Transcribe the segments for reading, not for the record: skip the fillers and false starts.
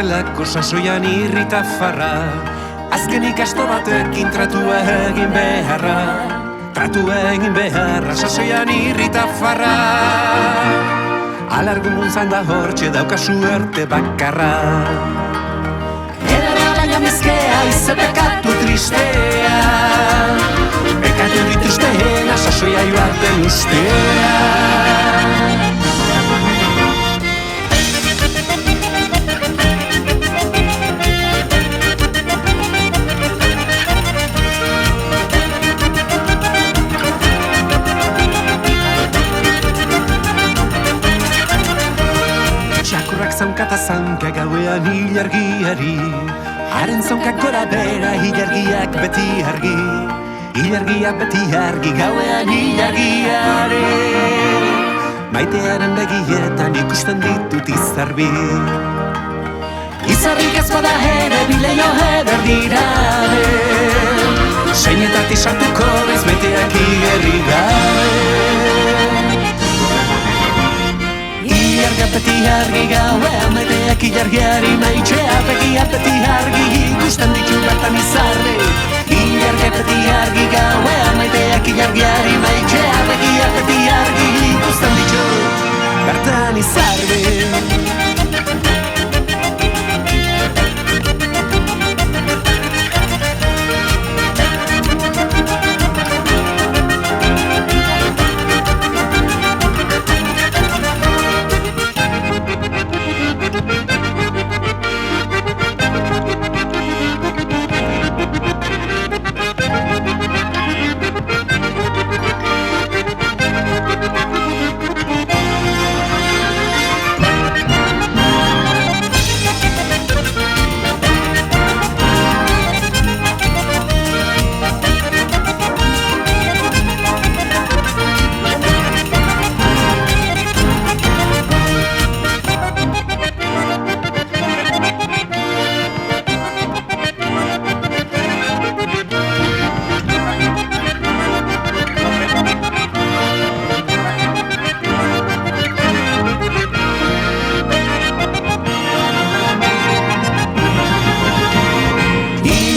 zelako sasoian irrita farra. Azken ikasto batekin tratua egin beharra. Tratua egin beharra sasoian irrita farra. Alargun muntzan da hortxe daukazu erte bakarra. Edera baina mezkea ize pekatu tristea. Pekatu dituzteena sasoia joaten ustea. Zaunkata zaunka gauean ilargiari. Haren zaunkak gora bera ilargiak beti argi. Ilargiak beti argi gauean ilargiare. Maitearen begietan ikusten ditut izarbi. Izarrik ez bada ere bileio eder dirabe. Seinetatik sartuko bez beteak igerri gabe. Ilargiak beti argi gauean maiteak ilargiari maitxea. Begiak beti argi ikusten ditu bertan izarbe. Ilargiak beti argi gauean maiteak ilargiari maitxea. Begiak beti argi ikusten ditu bertan izarbe.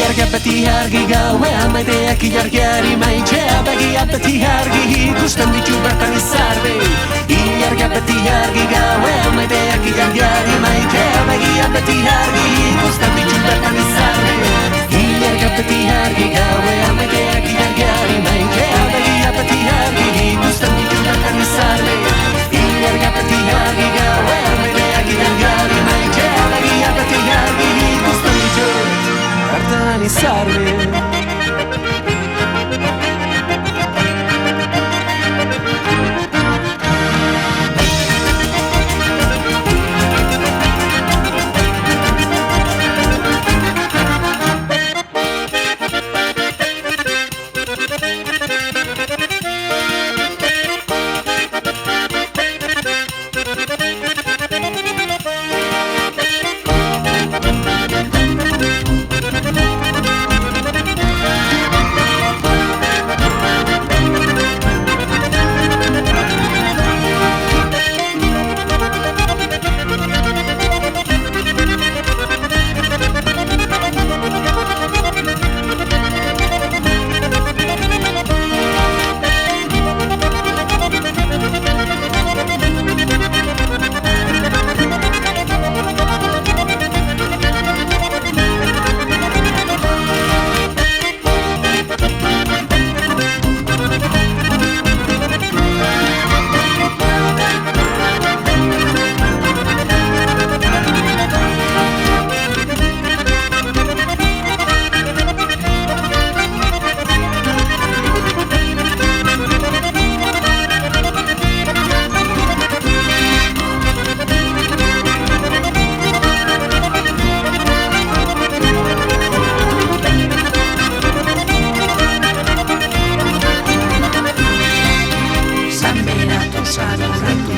Ilargiak beti argi gauean maiteak ilargiari maitxea. Begiak beti argi ikusten ditu bertan izarbe. Ilargiak beti argi gauean maiteak ilargiari maitxea. Begiak beti argi ikusten ditu bertan izarbe. Ilargiak beti argi gauean maiteak ilargiari maitxea. Begiak beti argi ikusten ditu bertan izarbe. Ilargiak beti argi gauean maiteak ilargiari maitxea. Begiak beti argi ikusten ditu bertan izarbe.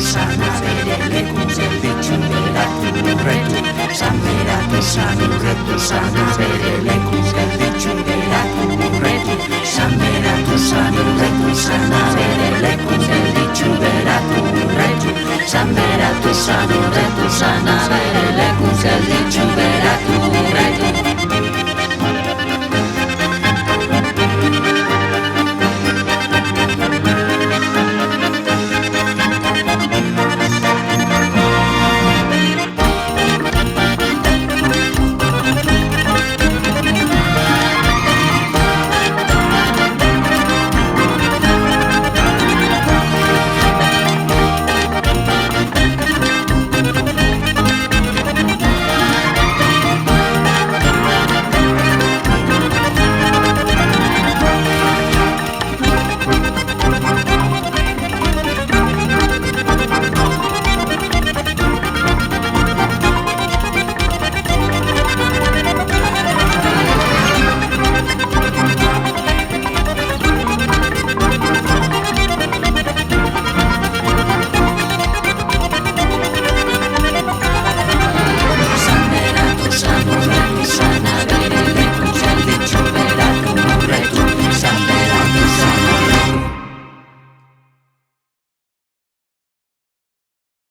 Sana bere lekuz gelditxu geratu urretu. Sanberatu san urretu, sana bere lekuz gelditxu geratu urretu. Sanberatu san urretu, sana bere lekuz gelditxu